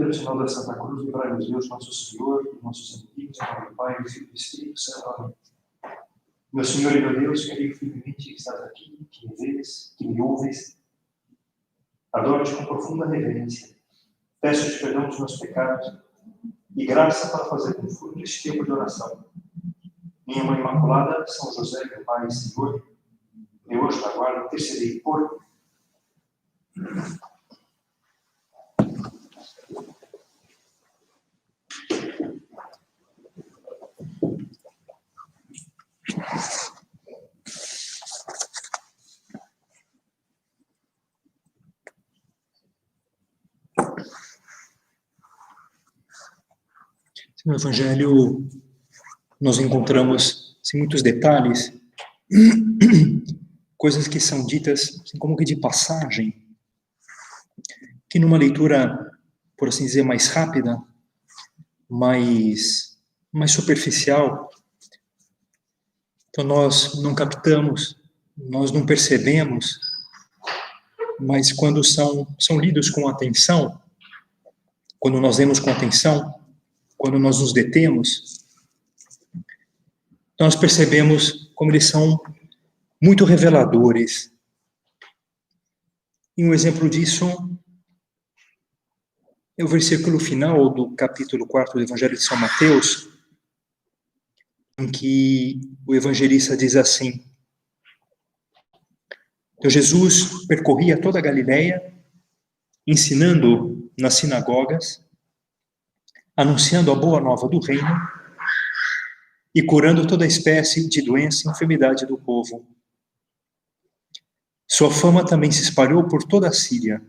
Pelo sinal da Santa Cruz, livrai-nos Deus, nosso Senhor, e nossos inimigos, em nome do Pai, do Filho e do Espírito Santo. Amém. Meu Senhor e meu Deus, que digo firmemente que estás aqui, que me vês, que me ouves, adoro-te com profunda reverência. Peço-te perdão dos meus pecados e graça para fazer com fruto este tempo de oração. Minha Mãe Imaculada, São José, meu Pai e Senhor, eu hoje na guarda, intercedei por. No Evangelho, nós encontramos assim, muitos detalhes, coisas que são ditas assim, como que de passagem, que numa leitura, por assim dizer, mais rápida, mais superficial, então nós não captamos, nós não percebemos, mas quando são lidos com atenção, quando nós lemos com atenção, quando nós nos detemos, nós percebemos como eles são muito reveladores. E um exemplo disso é o versículo final do capítulo 4 do Evangelho de São Mateus, em que o evangelista diz assim: então Jesus percorria toda a Galileia, ensinando nas sinagogas, anunciando a boa nova do reino e curando toda espécie de doença e enfermidade do povo. Sua fama também se espalhou por toda a Síria.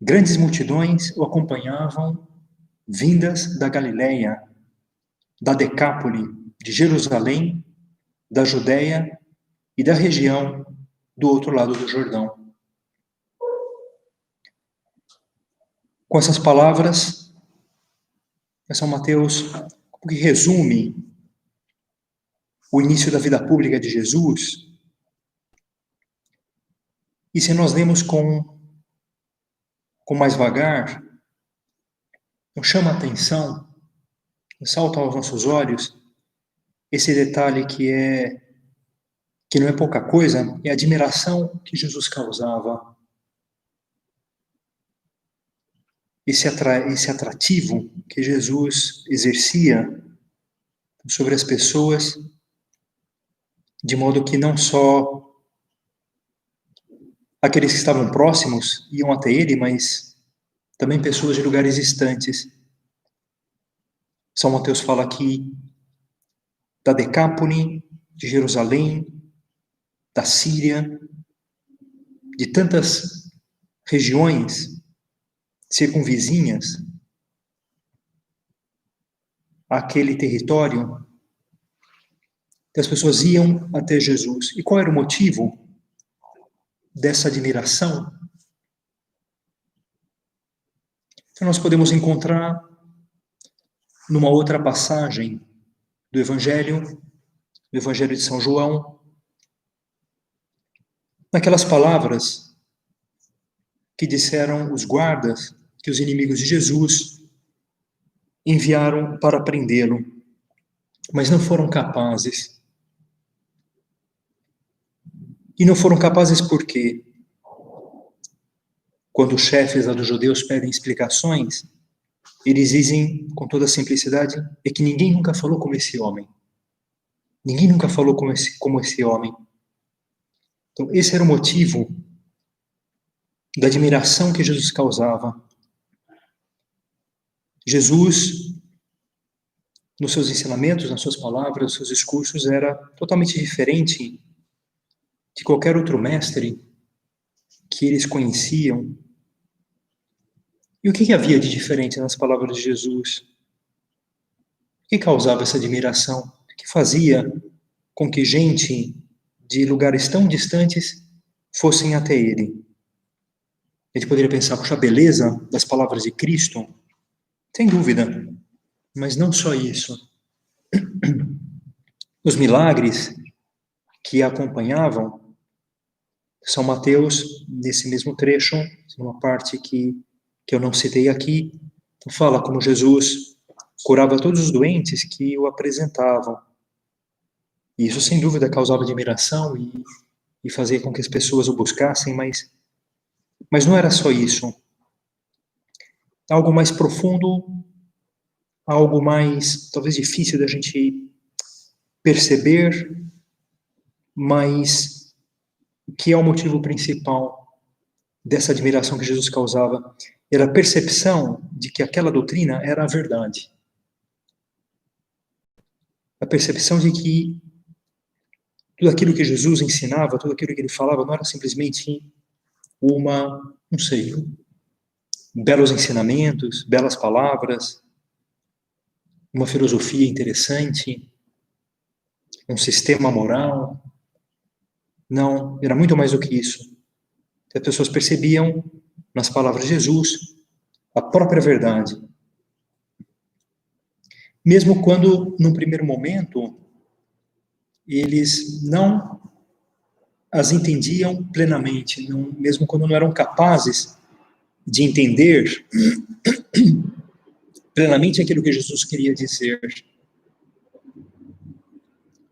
Grandes multidões o acompanhavam, vindas da Galileia, da Decápole, de Jerusalém, da Judéia e da região do outro lado do Jordão. Com essas palavras, São Mateus que resume o início da vida pública de Jesus. E se nós lemos com mais vagar, chama a atenção, salta aos nossos olhos esse detalhe que não é pouca coisa, é a admiração que Jesus causava. Esse atrativo que Jesus exercia sobre as pessoas, de modo que não só aqueles que estavam próximos iam até ele, mas também pessoas de lugares distantes. São Mateus fala aqui da Decápole, de Jerusalém, da Síria, de tantas regiões circunvizinhas àquele território, que as pessoas iam até Jesus. E qual era o motivo dessa admiração? Então nós podemos encontrar numa outra passagem do Evangelho de São João, naquelas palavras que disseram os guardas que os inimigos de Jesus enviaram para prendê-lo, mas não foram capazes. E não foram capazes por quê? Quando os chefes dos judeus pedem explicações, eles dizem com toda a simplicidade, é que ninguém nunca falou como esse homem. Ninguém nunca falou como esse homem. Então, esse era o motivo da admiração que Jesus causava. Jesus, nos seus ensinamentos, nas suas palavras, nos seus discursos, era totalmente diferente de qualquer outro mestre que eles conheciam. E o que havia de diferente nas palavras de Jesus? O que causava essa admiração? O que fazia com que gente de lugares tão distantes fossem até ele? A gente poderia pensar, puxa, a beleza das palavras de Cristo? Sem dúvida, mas não só isso. Os milagres que a acompanhavam, São Mateus, nesse mesmo trecho, uma parte que que eu não citei aqui, fala como Jesus curava todos os doentes que o apresentavam. E isso, sem dúvida, causava admiração e fazia com que as pessoas o buscassem, mas não era só isso. Algo mais profundo, algo mais, talvez, difícil da gente perceber, mas que é o motivo principal dessa admiração que Jesus causava, era a percepção de que aquela doutrina era a verdade. A percepção de que tudo aquilo que Jesus ensinava, tudo aquilo que ele falava, não era simplesmente não sei, belos ensinamentos, belas palavras, uma filosofia interessante, um sistema moral. Não, era muito mais do que isso. As pessoas percebiam, nas palavras de Jesus, a própria verdade. Mesmo quando, num primeiro momento, eles não as entendiam plenamente, mesmo quando não eram capazes de entender plenamente aquilo que Jesus queria dizer.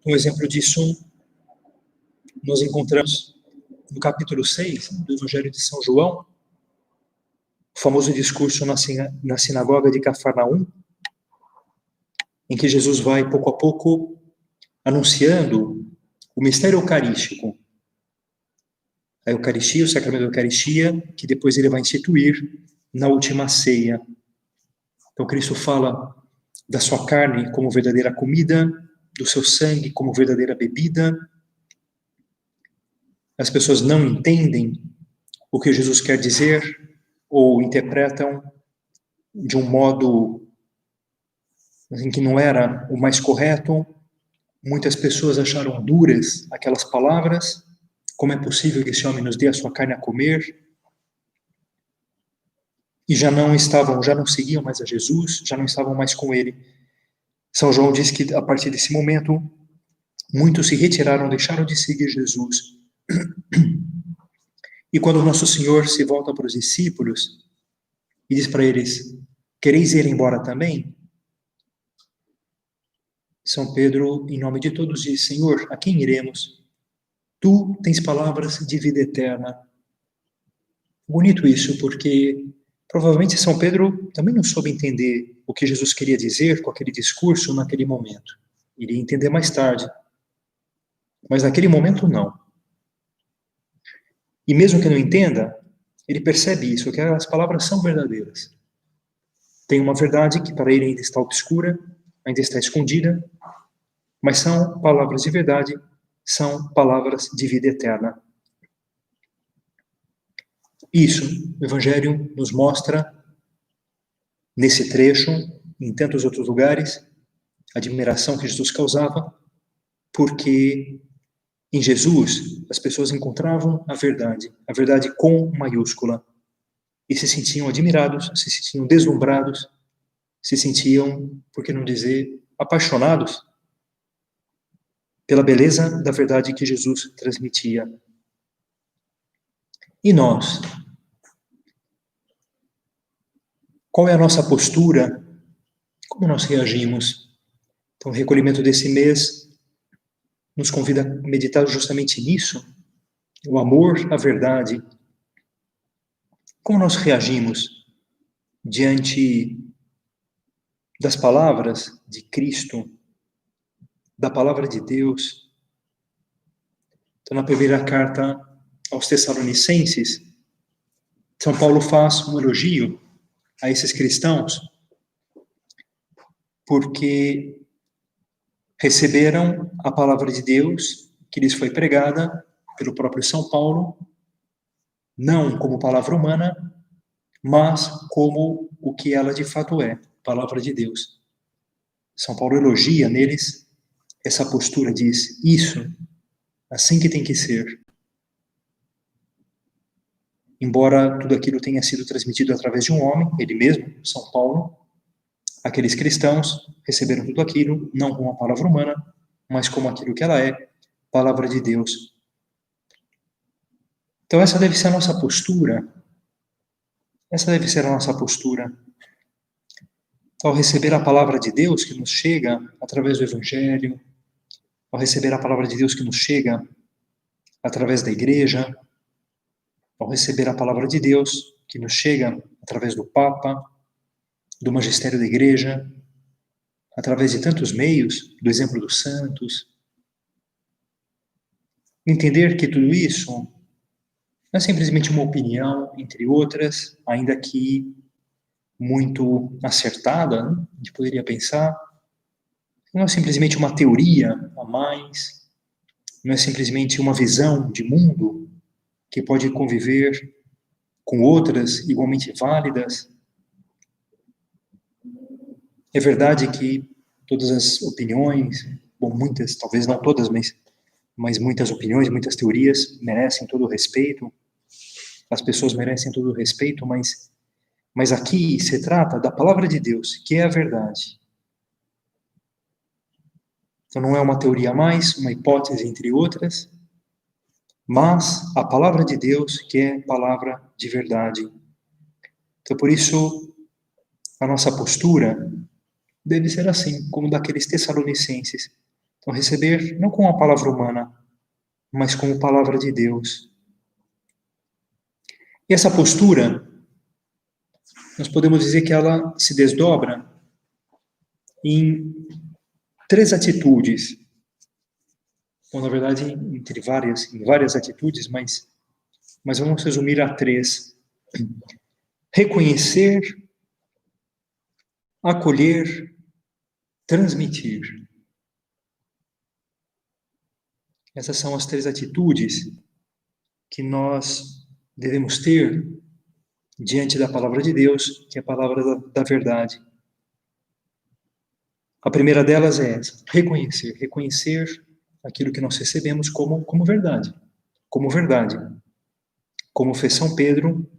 Um exemplo disso nós encontramos no capítulo 6 do Evangelho de São João, o famoso discurso na sinagoga de Cafarnaum, em que Jesus vai, pouco a pouco, anunciando o mistério eucarístico. A Eucaristia, o sacramento da Eucaristia, que depois ele vai instituir na última ceia. Então, Cristo fala da sua carne como verdadeira comida, do seu sangue como verdadeira bebida. As pessoas não entendem o que Jesus quer dizer ou interpretam de um modo em que não era o mais correto. Muitas pessoas acharam duras aquelas palavras. Como é possível que esse homem nos dê a sua carne a comer? E já não seguiam mais a Jesus, já não estavam mais com ele. São João diz que, a partir desse momento, muitos se retiraram, deixaram de seguir Jesus. E quando o nosso Senhor se volta para os discípulos e diz para eles: quereis ir embora também? São Pedro, em nome de todos, diz: Senhor, a quem iremos? Tu tens palavras de vida eterna. Bonito isso, porque provavelmente São Pedro também não soube entender o que Jesus queria dizer com aquele discurso naquele momento. Iria entender mais tarde. Mas naquele momento, não. E mesmo que não entenda, ele percebe isso, que as palavras são verdadeiras. Tem uma verdade que para ele ainda está obscura, ainda está escondida, mas são palavras de verdade, são palavras de vida eterna. Isso, o Evangelho nos mostra, nesse trecho, em tantos outros lugares, a admiração que Jesus causava, porque em Jesus as pessoas encontravam a verdade com maiúscula, e se sentiam admirados, se sentiam deslumbrados, se sentiam, por que não dizer, apaixonados pela beleza da verdade que Jesus transmitia. E nós? Qual é a nossa postura? Como nós reagimos? Então, o recolhimento desse mês nos convida a meditar justamente nisso, o amor à verdade. Como nós reagimos diante das palavras de Cristo, da palavra de Deus? Então, na primeira carta aos Tessalonicenses, São Paulo faz um elogio a esses cristãos, porque receberam a palavra de Deus que lhes foi pregada pelo próprio São Paulo, não como palavra humana, mas como o que ela de fato é, palavra de Deus. São Paulo elogia neles essa postura, diz: isso, assim que tem que ser. Embora tudo aquilo tenha sido transmitido através de um homem, ele mesmo, São Paulo, aqueles cristãos receberam tudo aquilo, não como uma palavra humana, mas como aquilo que ela é, palavra de Deus. Então essa deve ser a nossa postura Essa deve ser a nossa postura. Ao receber a palavra de Deus que nos chega através do Evangelho, ao receber a palavra de Deus que nos chega através da igreja, ao receber a palavra de Deus que nos chega através do Papa, do magistério da igreja, através de tantos meios, do exemplo dos santos, entender que tudo isso não é simplesmente uma opinião, entre outras, ainda que muito acertada, né? A gente poderia pensar, não é simplesmente uma teoria a mais, não é simplesmente uma visão de mundo que pode conviver com outras igualmente válidas. É verdade que todas as opiniões, bom, muitas, talvez não todas, mas muitas opiniões, muitas teorias merecem todo o respeito, as pessoas merecem todo o respeito, mas aqui se trata da palavra de Deus, que é a verdade. Então não é uma teoria a mais, uma hipótese entre outras, mas a palavra de Deus, que é palavra de verdade. Então por isso a nossa postura deve ser assim, como daqueles tessalonicenses. Então receber não com a palavra humana, mas como palavra de Deus. E essa postura, nós podemos dizer que ela se desdobra em 3 atitudes. Bom, na verdade, em várias atitudes, mas vamos resumir a 3. Reconhecer, acolher, transmitir. Essas são as 3 atitudes que nós devemos ter diante da palavra de Deus, que é a palavra da verdade. A primeira delas é essa, reconhecer aquilo que nós recebemos como verdade. Como fez São Pedro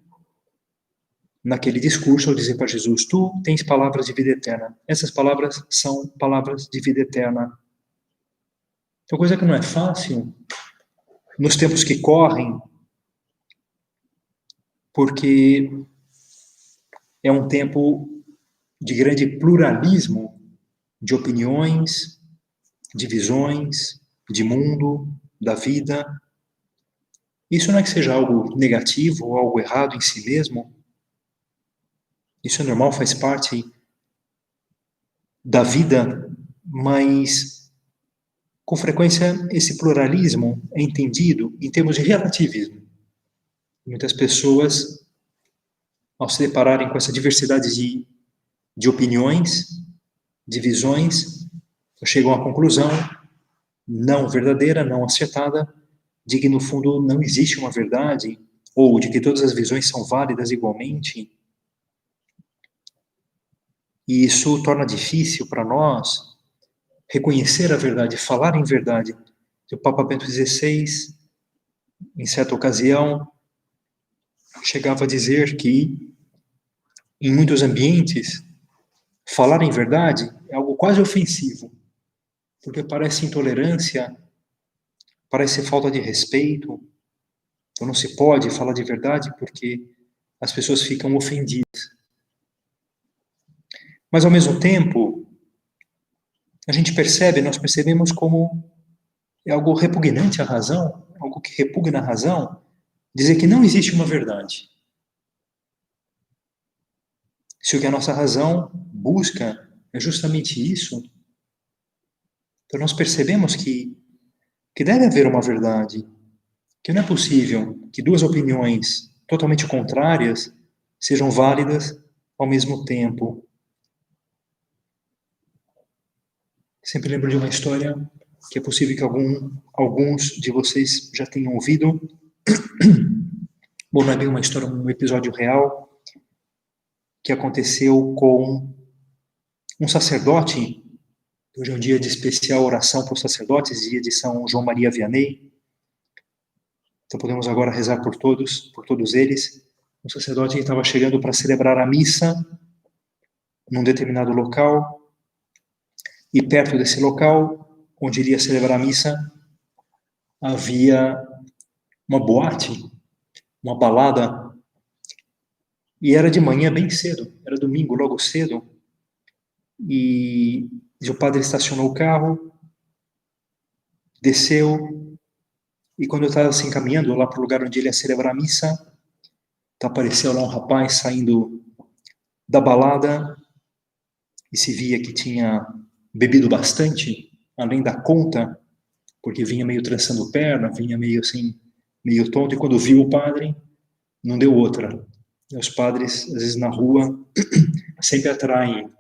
naquele discurso ao dizer para Jesus, tu tens palavras de vida eterna. Essas palavras são palavras de vida eterna. Então, coisa que não é fácil nos tempos que correm, porque é um tempo de grande pluralismo de opiniões, de visões, de mundo, da vida. Isso não é que seja algo negativo ou algo errado em si mesmo. Isso é normal, faz parte da vida, mas com frequência esse pluralismo é entendido em termos de relativismo. Muitas pessoas, ao se depararem com essa diversidade de opiniões, de visões, chegam à conclusão não verdadeira, não acertada, de que no fundo não existe uma verdade, ou de que todas as visões são válidas igualmente. E isso torna difícil para nós reconhecer a verdade, falar em verdade. O Papa Bento XVI, em certa ocasião, chegava a dizer que, em muitos ambientes, falar em verdade é algo quase ofensivo, porque parece intolerância, parece falta de respeito. Então não se pode falar de verdade porque as pessoas ficam ofendidas. Mas, ao mesmo tempo, nós percebemos como é algo repugnante à razão, algo que repugna a razão, dizer que não existe uma verdade. Se o que a nossa razão busca é justamente isso, então nós percebemos que deve haver uma verdade, que não é possível que 2 opiniões totalmente contrárias sejam válidas ao mesmo tempo. Sempre lembro de uma história que é possível que alguns de vocês já tenham ouvido. Bom, não é bem uma história, um episódio real que aconteceu com um sacerdote. Hoje é um dia de especial oração para os sacerdotes, dia de São João Maria Vianney. Então podemos agora rezar por todos eles. Um sacerdote que estava chegando para celebrar a missa num determinado local, e perto desse local, onde iria celebrar a missa, havia uma boate, uma balada, E era de manhã bem cedo, era domingo logo cedo, e o padre estacionou o carro, desceu, e quando eu estava assim caminhando lá para o lugar onde ele ia celebrar a missa, apareceu lá um rapaz saindo da balada e se via que tinha bebido bastante, além da conta, porque vinha meio trançando perna, vinha meio assim, meio tonto, e quando viu o padre, não deu outra. E os padres, às vezes na rua, sempre atraem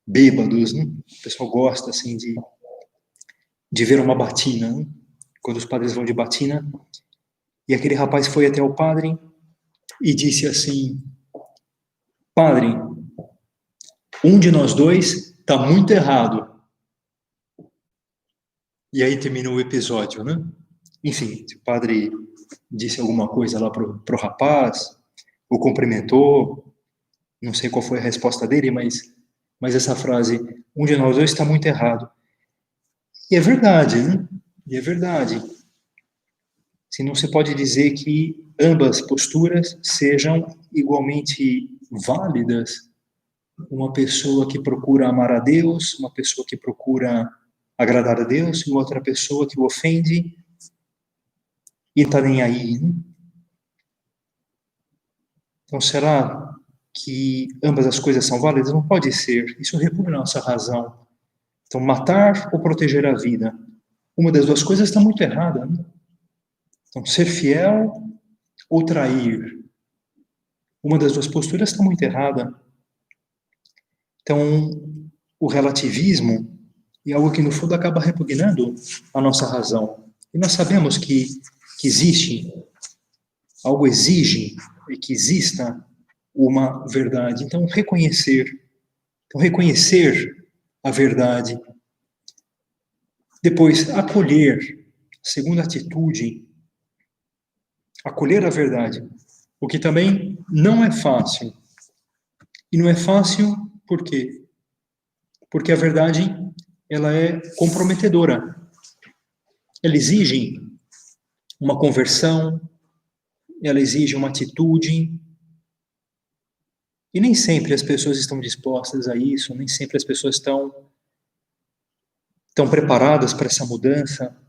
bêbados, né? O pessoal gosta assim de ver uma batina, né? Quando os padres vão de batina. E aquele rapaz foi até o padre e disse assim: Padre, um de nós dois está muito errado. E aí terminou o episódio, né? Enfim, o padre disse alguma coisa lá pro rapaz, o cumprimentou, não sei qual foi a resposta dele, mas essa frase, um de nós dois está muito errado. E é verdade, né? E é verdade. Se não se pode dizer que ambas posturas sejam igualmente válidas. Uma pessoa que procura amar a Deus, uma pessoa que procura agradar a Deus, e outra pessoa que o ofende e não está nem aí. Né? Então, será que ambas as coisas são válidas? Não pode ser. Isso repugna a nossa razão. Então, matar ou proteger a vida? Uma das duas coisas está muito errada. Né? Então, ser fiel ou trair? Uma das duas posturas está muito errada. Então, o relativismo é algo que, no fundo, acaba repugnando a nossa razão. E nós sabemos que existe, algo exige que exista uma verdade. Então, reconhecer a verdade. Depois, acolher, segunda atitude, acolher a verdade. O que também não é fácil. E não é fácil por quê? Porque a verdade, ela é comprometedora. Ela exige uma conversão, ela exige uma atitude. E nem sempre as pessoas estão dispostas a isso, nem sempre as pessoas estão preparadas para essa mudança.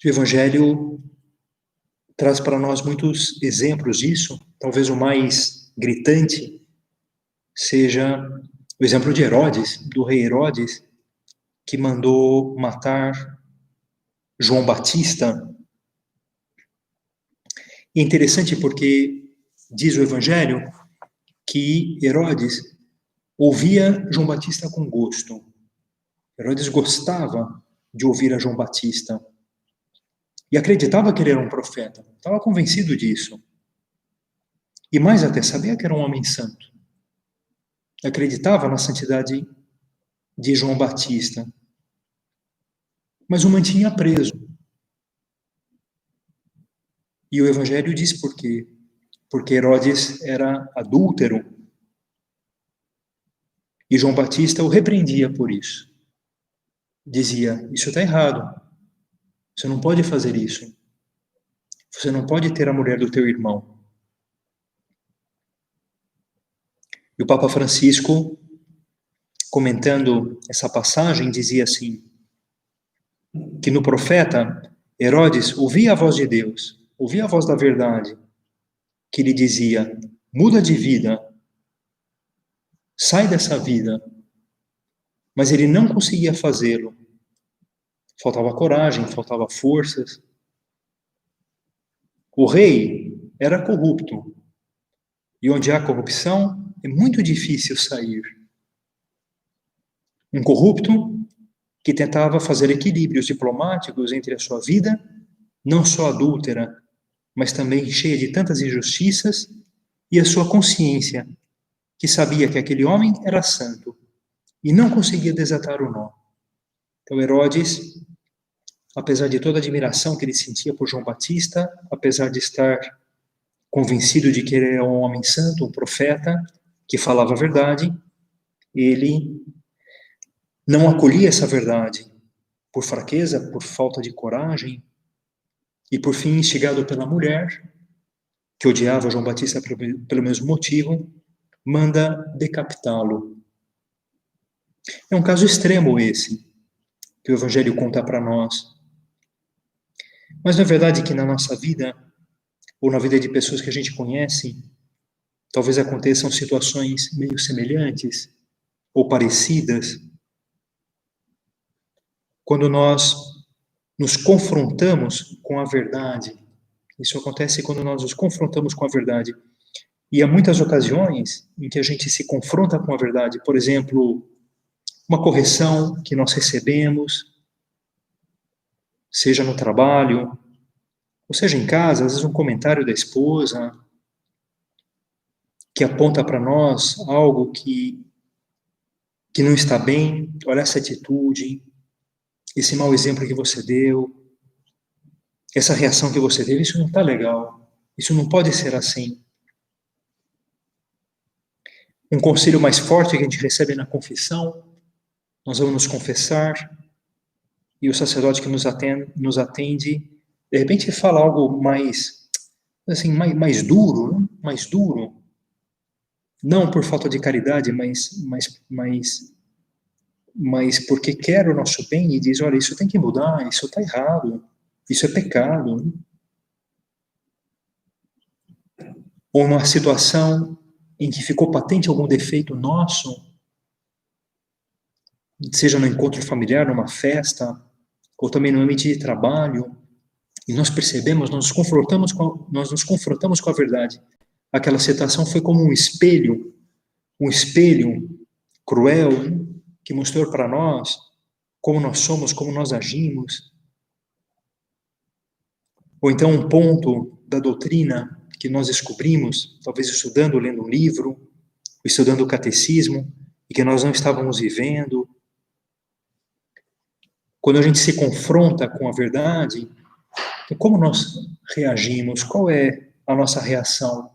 O Evangelho traz para nós muitos exemplos disso. Talvez o mais gritante seja o exemplo de Herodes, do rei Herodes, que mandou matar João Batista. E é interessante porque diz o Evangelho que Herodes ouvia João Batista com gosto. Herodes gostava de ouvir a João Batista. E acreditava que ele era um profeta. Estava convencido disso. E mais até, sabia que era um homem santo. Acreditava na santidade de João Batista. Mas o mantinha preso. E o Evangelho diz por quê. Porque Herodes era adúltero. E João Batista o repreendia por isso. Dizia, isso está errado. Você não pode fazer isso. Você não pode ter a mulher do teu irmão. E o Papa Francisco, comentando essa passagem, dizia assim, que no profeta, Herodes ouvia a voz de Deus, ouvia a voz da verdade, que lhe dizia, muda de vida, sai dessa vida. Mas ele não conseguia fazê-lo. Faltava coragem, faltava forças. O rei era corrupto. E onde há corrupção, é muito difícil sair. Um corrupto que tentava fazer equilíbrios diplomáticos entre a sua vida, não só adúltera, mas também cheia de tantas injustiças, e a sua consciência, que sabia que aquele homem era santo, e não conseguia desatar o nó. Então Herodes, apesar de toda a admiração que ele sentia por João Batista, apesar de estar convencido de que ele era um homem santo, um profeta, que falava a verdade, ele não acolhia essa verdade por fraqueza, por falta de coragem, e por fim, instigado pela mulher, que odiava João Batista pelo mesmo motivo, manda decapitá-lo. É um caso extremo esse, que o Evangelho conta para nós. Mas não é verdade que na nossa vida, ou na vida de pessoas que a gente conhece, talvez aconteçam situações meio semelhantes ou parecidas, quando nós nos confrontamos com a verdade. Isso acontece quando nós nos confrontamos com a verdade. E há muitas ocasiões em que a gente se confronta com a verdade. Por exemplo, uma correção que nós recebemos, seja no trabalho, ou seja em casa, às vezes um comentário da esposa que aponta para nós algo que não está bem. Olha essa atitude, esse mau exemplo que você deu, essa reação que você teve, isso não está legal, isso não pode ser assim. Um conselho mais forte que a gente recebe na confissão, nós vamos nos confessar, e o sacerdote que nos atende, de repente fala algo mais, assim, mais duro, né? Mais duro. Não por falta de caridade, mas porque quer o nosso bem e diz, olha, isso tem que mudar, isso está errado, isso é pecado. Né? Ou uma situação em que ficou patente algum defeito nosso, seja no encontro familiar, numa festa, ou também no ambiente de trabalho, e nós percebemos, nós nos confrontamos com a verdade. Aquela situação foi como um espelho cruel, que mostrou para nós como nós somos, como nós agimos. Ou então um ponto da doutrina que nós descobrimos, talvez estudando, lendo um livro, estudando o catecismo, e que nós não estávamos vivendo. Quando a gente se confronta com a verdade, como nós reagimos? Qual é a nossa reação?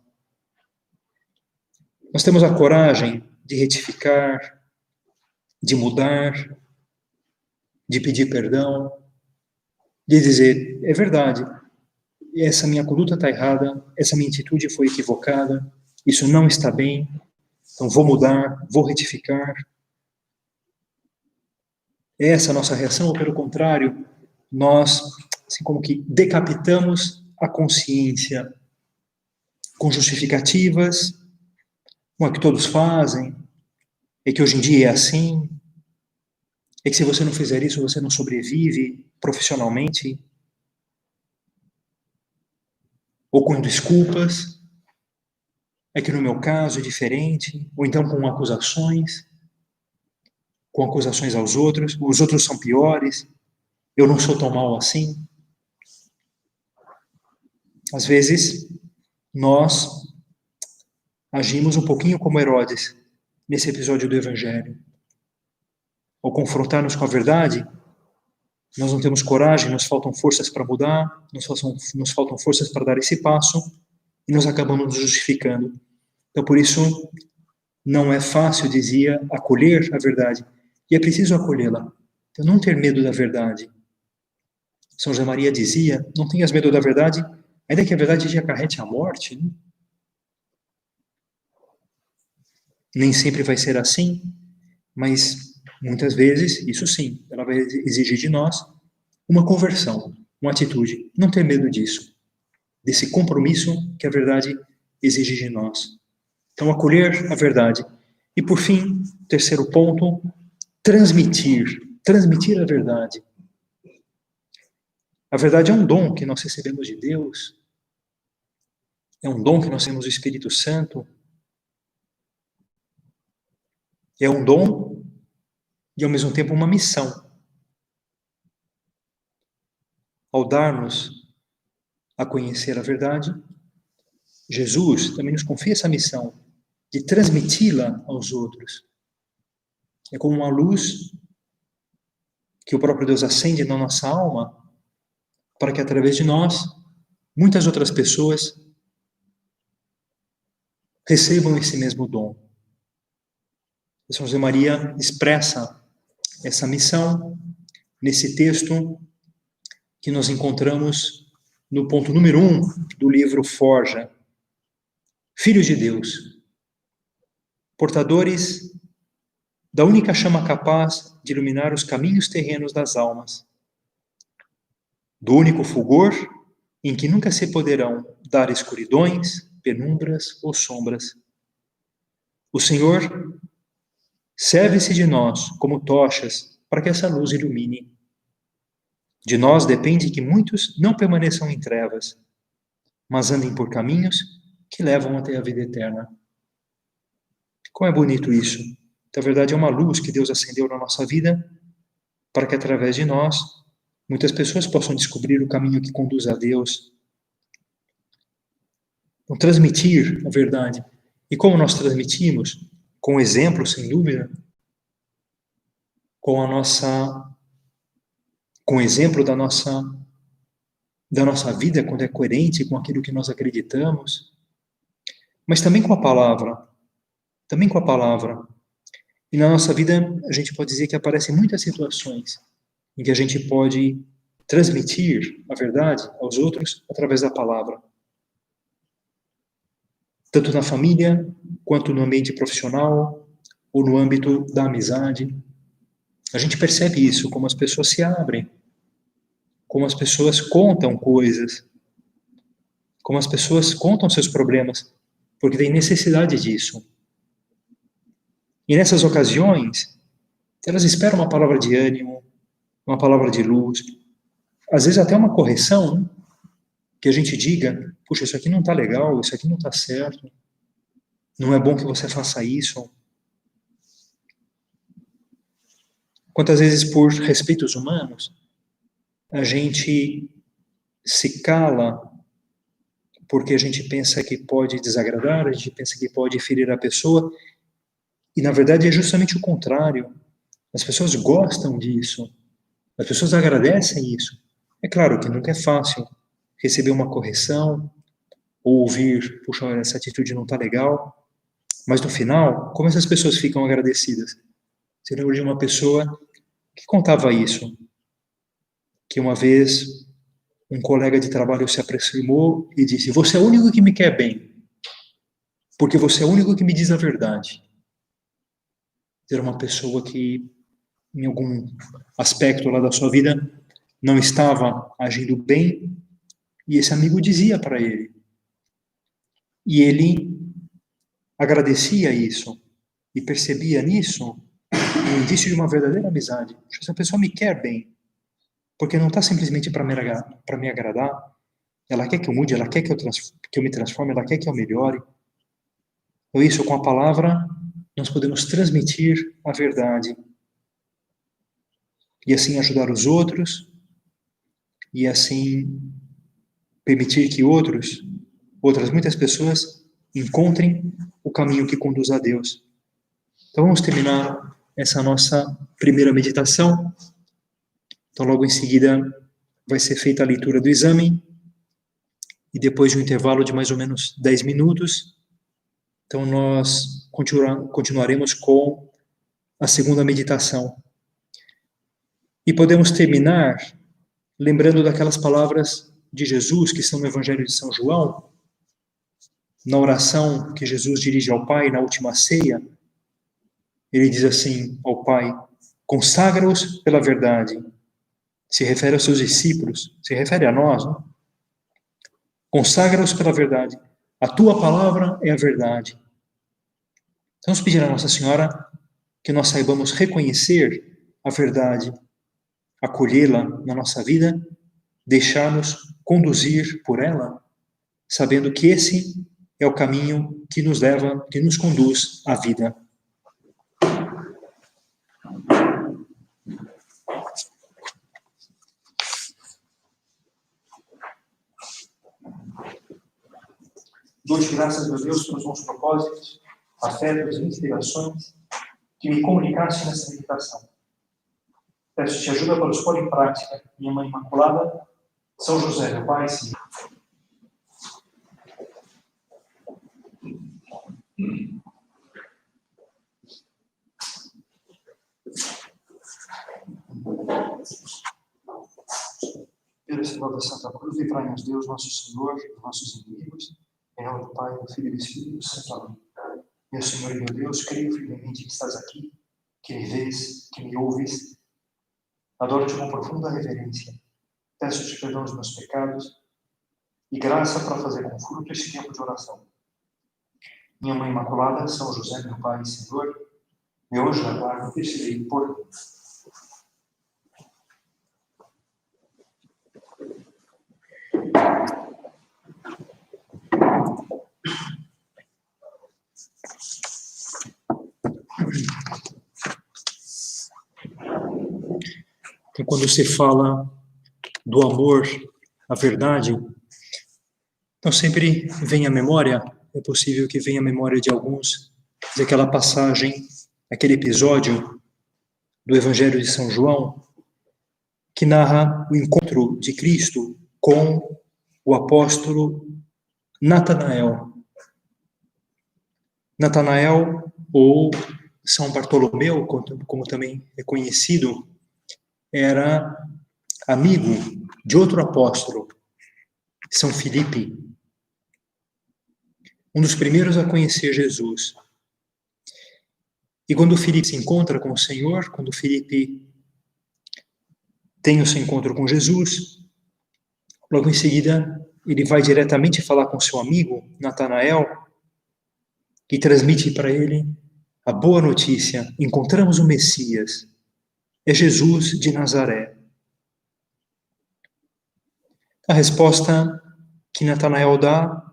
Nós temos a coragem de retificar, de mudar, de pedir perdão, de dizer, é verdade, essa minha conduta está errada, essa minha atitude foi equivocada, isso não está bem, então vou mudar, vou retificar. É essa a nossa reação, ou pelo contrário, nós, assim como que decapitamos a consciência com justificativas, como é que todos fazem, é que hoje em dia é assim, é que se você não fizer isso, você não sobrevive profissionalmente, ou com desculpas, é que no meu caso é diferente, ou então com acusações aos outros, os outros são piores, eu não sou tão mal assim. Às vezes, nós agimos um pouquinho como Herodes, nesse episódio do Evangelho. Ao confrontar-nos com a verdade, nós não temos coragem, nos faltam forças para mudar, nos faltam forças para dar esse passo, e nós acabamos nos justificando. Então, por isso, não é fácil, dizia, acolher a verdade. E é preciso acolhê-la. Então, não ter medo da verdade. São José Maria dizia, não tenhas medo da verdade, ainda que a verdade te acarrete a morte. Né? Nem sempre vai ser assim, mas muitas vezes, isso sim, ela vai exigir de nós uma conversão, uma atitude. Não ter medo disso, desse compromisso que a verdade exige de nós. Então, acolher a verdade. E, por fim, terceiro ponto, transmitir a verdade. A verdade é um dom que nós recebemos de Deus, é um dom que nós temos do Espírito Santo, é um dom e, ao mesmo tempo, uma missão. Ao dar-nos a conhecer a verdade, Jesus também nos confia essa missão de transmiti-la aos outros. É como uma luz que o próprio Deus acende na nossa alma para que, através de nós, muitas outras pessoas recebam esse mesmo dom. São José Maria expressa essa missão nesse texto que nós encontramos no ponto número 1 do livro Forja, filhos de Deus, portadores da única chama capaz de iluminar os caminhos terrenos das almas, do único fulgor em que nunca se poderão dar escuridões, penumbras ou sombras. O Senhor serve-se de nós como tochas para que essa luz ilumine. De nós depende que muitos não permaneçam em trevas, mas andem por caminhos que levam até a vida eterna. Como é bonito isso! Na verdade, é uma luz que Deus acendeu na nossa vida para que, através de nós, muitas pessoas possam descobrir o caminho que conduz a Deus. Então, transmitir a verdade. E como nós transmitimos? Com exemplo, sem dúvida. Com o exemplo da nossa vida, quando é coerente com aquilo que nós acreditamos. Mas também com a palavra. Também com a palavra. E na nossa vida, a gente pode dizer que aparecem muitas situações em que a gente pode transmitir a verdade aos outros através da palavra. Tanto na família, quanto no ambiente profissional, ou no âmbito da amizade. A gente percebe isso, como as pessoas se abrem, como as pessoas contam coisas, como as pessoas contam seus problemas, porque tem necessidade disso. E nessas ocasiões, elas esperam uma palavra de ânimo, uma palavra de luz, às vezes até uma correção, que a gente diga, puxa, isso aqui não está legal, isso aqui não está certo, não é bom que você faça isso. Quantas vezes, por respeitos humanos, a gente se cala porque a gente pensa que pode desagradar, a gente pensa que pode ferir a pessoa, e na verdade é justamente o contrário. As pessoas gostam disso, as pessoas agradecem isso. É claro que nunca é fácil receber uma correção, ou ouvir, puxa, essa atitude não está legal, mas no final, como essas pessoas ficam agradecidas? Você lembra de uma pessoa que contava isso, que uma vez um colega de trabalho se aproximou e disse, você é o único que me quer bem, porque você é o único que me diz a verdade. Era uma pessoa que, em algum aspecto lá da sua vida, não estava agindo bem, e esse amigo dizia para ele. E ele agradecia isso, e percebia nisso um indício de uma verdadeira amizade. Essa pessoa me quer bem, porque não está simplesmente para me agradar, ela quer que eu mude, ela quer que eu me transforme, ela quer que eu melhore. Então isso, com a palavra, nós podemos transmitir a verdade. E assim ajudar os outros, e assim permitir que outras muitas pessoas encontrem o caminho que conduz a Deus. Então vamos terminar essa nossa primeira meditação. Então logo em seguida vai ser feita a leitura do exame, e depois de um intervalo de mais ou menos 10 minutos, então nós continuaremos com a segunda meditação. E podemos terminar lembrando daquelas palavras de Jesus que estão no Evangelho de São João, na oração que Jesus dirige ao Pai na última ceia. Ele diz assim ao Pai, consagra-os pela verdade. Se refere aos seus discípulos, se refere a nós, não? Consagra-os pela verdade. A tua palavra é a verdade. Então, vamos pedir a Nossa Senhora que nós saibamos reconhecer a verdade, acolhê-la na nossa vida, deixar-nos conduzir por ela, sabendo que esse é o caminho que nos leva, que nos conduz à vida. Dou-te graças, meu Deus, pelos bons propósitos, afetos e inspirações que me comunicaste nessa meditação. Peço-te ajuda para os pôr em prática, minha Mãe Imaculada, São José, meu Pai, Senhor. Pela estrela da Santa Cruz, livrai-nos Deus, nosso Senhor, dos nossos inimigos, Em nome do Pai, do Filho e do Espírito Santo. Amém. Meu Senhor e meu Deus, creio firmemente que estás aqui, que me vês, que me ouves. Adoro-te com profunda reverência. Peço-te perdão dos meus pecados e graça para fazer com fruto esse tempo de oração. Minha Mãe Imaculada, São José, meu Pai e Senhor, meu anjo da guarda, intercedei por mim. Então, quando se fala do amor à verdade, então sempre vem à memória, é possível que venha à memória de alguns, daquela passagem, aquele episódio do Evangelho de São João, que narra o encontro de Cristo com o apóstolo Natanael. Natanael, ou São Bartolomeu, como também é conhecido, era amigo de outro apóstolo, São Filipe, um dos primeiros a conhecer Jesus. E quando Filipe se encontra com o Senhor, quando Filipe tem o seu encontro com Jesus, logo em seguida ele vai diretamente falar com seu amigo, Natanael, e transmite para ele a boa notícia: encontramos o Messias, é Jesus de Nazaré. A resposta que Natanael dá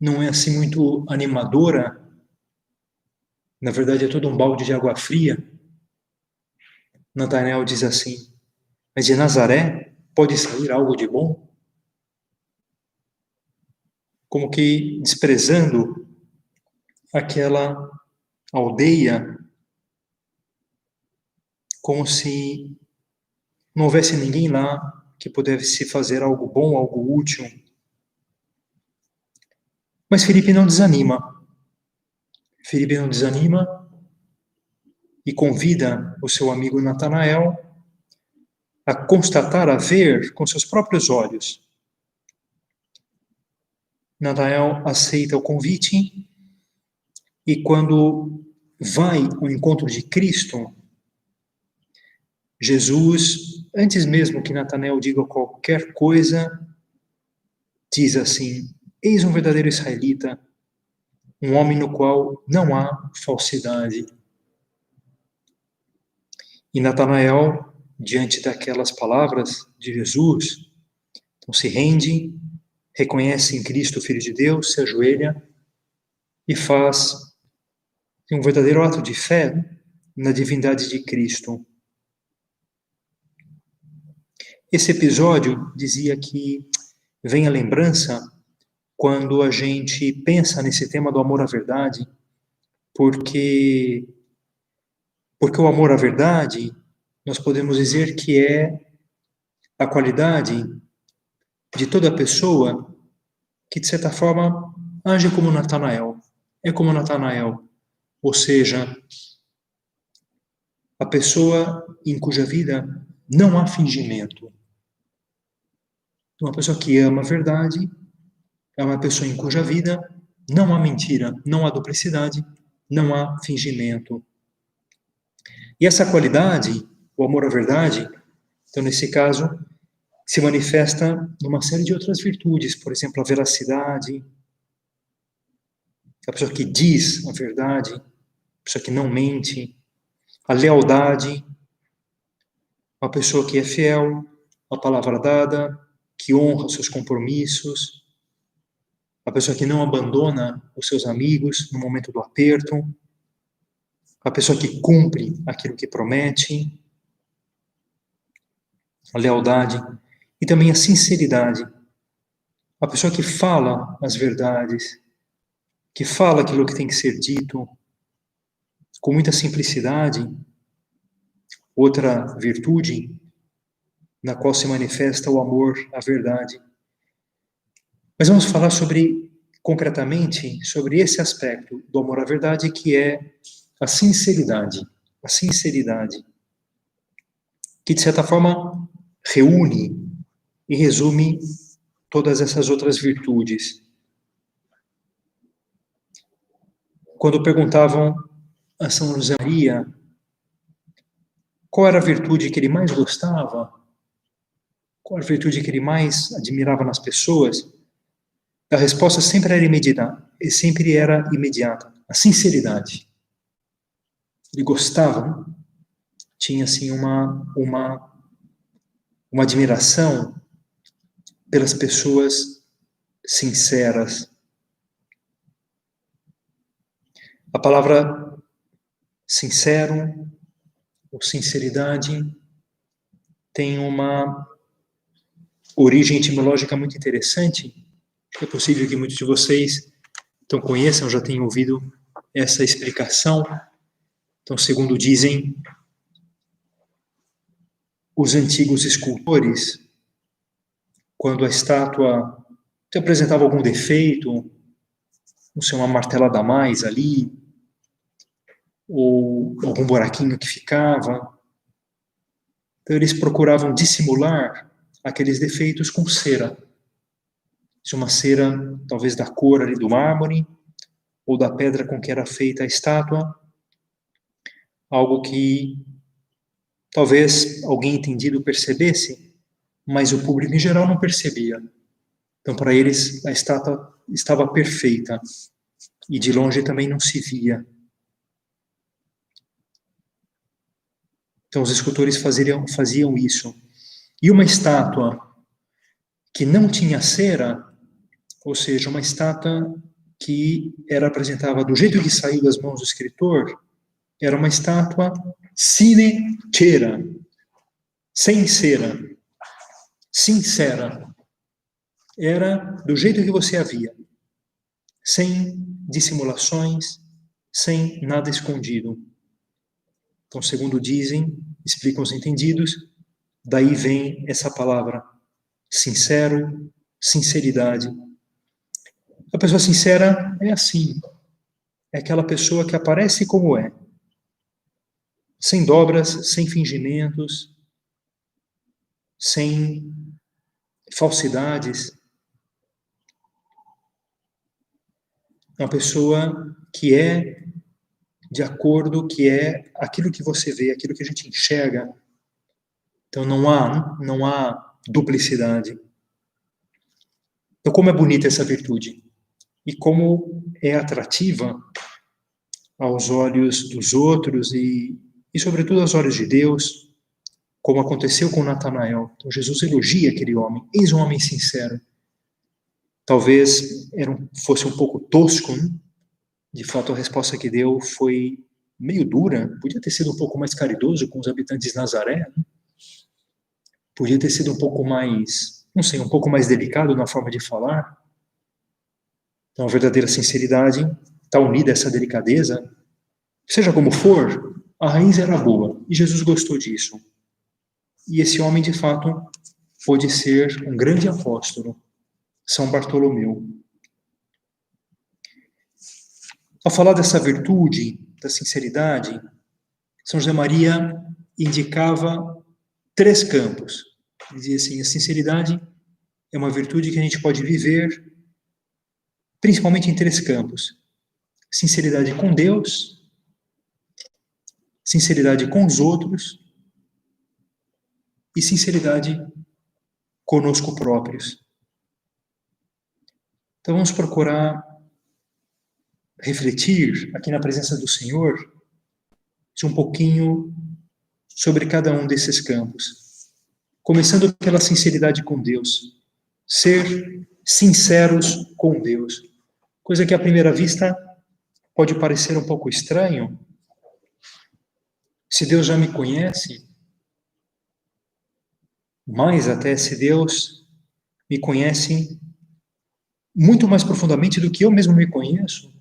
não é assim muito animadora, na verdade é todo um balde de água fria. Natanael diz assim: mas de Nazaré pode sair algo de bom? Como que desprezando aquela aldeia, como se não houvesse ninguém lá que pudesse fazer algo bom, algo útil. Mas Filipe não desanima. Filipe não desanima e convida o seu amigo Natanael a constatar, a ver com seus próprios olhos. Natanael aceita o convite e quando vai ao encontro de Cristo, Jesus, antes mesmo que Natanael diga qualquer coisa, diz assim: eis um verdadeiro israelita, um homem no qual não há falsidade. E Natanael, diante daquelas palavras de Jesus, então se rende, reconhece em Cristo o Filho de Deus, se ajoelha e faz um verdadeiro ato de fé na divindade de Cristo. Esse episódio dizia que vem a lembrança quando a gente pensa nesse tema do amor à verdade, porque o amor à verdade, nós podemos dizer que é a qualidade de toda pessoa que, de certa forma, age como Natanael. É como Natanael, ou seja, a pessoa em cuja vida não há fingimento. Uma pessoa que ama a verdade é uma pessoa em cuja vida não há mentira, não há duplicidade, não há fingimento. E essa qualidade, o amor à verdade, então nesse caso, se manifesta numa série de outras virtudes, por exemplo, a veracidade, a pessoa que diz a verdade, a pessoa que não mente, a lealdade, uma pessoa que é fiel à palavra dada, que honra os seus compromissos, a pessoa que não abandona os seus amigos no momento do aperto, a pessoa que cumpre aquilo que promete, a lealdade e também a sinceridade, a pessoa que fala as verdades, que fala aquilo que tem que ser dito com muita simplicidade. Outra virtude na qual se manifesta o amor à verdade. Mas vamos falar concretamente sobre esse aspecto do amor à verdade, que é a sinceridade. A sinceridade, que de certa forma reúne e resume todas essas outras virtudes. quando perguntavam a São José Maria qual era a virtude que ele mais gostava, qual era a virtude que ele mais admirava nas pessoas, a resposta sempre era imediata, a sinceridade. Ele gostava, tinha assim uma admiração pelas pessoas sinceras. A palavra sincero ou sinceridade tem uma origem etimológica muito interessante. É possível que muitos de vocês então conheçam, já tenham ouvido essa explicação. Então, segundo dizem os antigos escultores, quando a estátua apresentava algum defeito, não sei, uma martelada a mais ali, ou algum buraquinho que ficava, então eles procuravam dissimular aqueles defeitos com cera. Uma cera, talvez da cor ali do mármore, ou da pedra com que era feita a estátua, algo que talvez alguém entendido percebesse, mas o público em geral não percebia. Então, para eles, a estátua estava perfeita, e de longe também não se via. Então, os escultores faziam isso. E uma estátua que não tinha cera, ou seja, uma estátua que apresentava do jeito que saiu das mãos do escritor, era uma estátua sine cera, sem cera, sincera. Era do jeito que você a via, sem dissimulações, sem nada escondido. Então, segundo dizem, explicam os entendidos, daí vem essa palavra, sincero, sinceridade. A pessoa sincera é assim, é aquela pessoa que aparece como é, sem dobras, sem fingimentos, sem falsidades. É uma pessoa que é de acordo, que é aquilo que você vê, aquilo que a gente enxerga. Então não há duplicidade. Então como é bonita essa virtude e como é atrativa aos olhos dos outros e sobretudo aos olhos de Deus, como aconteceu com Natanael. Então Jesus elogia aquele homem, eis um homem sincero. Talvez fosse um pouco tosco, né? De fato, a resposta que deu foi meio dura. Podia ter sido um pouco mais caridoso com os habitantes de Nazaré. Né? Podia ter sido um pouco mais, não sei, um pouco mais delicado na forma de falar. Então, a verdadeira sinceridade está unida a essa delicadeza. Seja como for, a raiz era boa e Jesus gostou disso. E esse homem, de fato, pôde ser um grande apóstolo, São Bartolomeu. Ao falar dessa virtude, da sinceridade, São José Maria indicava 3 campos. Ele dizia assim, a sinceridade é uma virtude que a gente pode viver principalmente em 3 campos. Sinceridade com Deus, sinceridade com os outros e sinceridade conosco próprios. Então vamos procurar refletir aqui na presença do Senhor um pouquinho sobre cada um desses campos. Começando pela sinceridade com Deus. Ser sinceros com Deus. Coisa que à primeira vista pode parecer um pouco estranho. Se Deus já me conhece, mais até se Deus me conhece muito mais profundamente do que eu mesmo me conheço,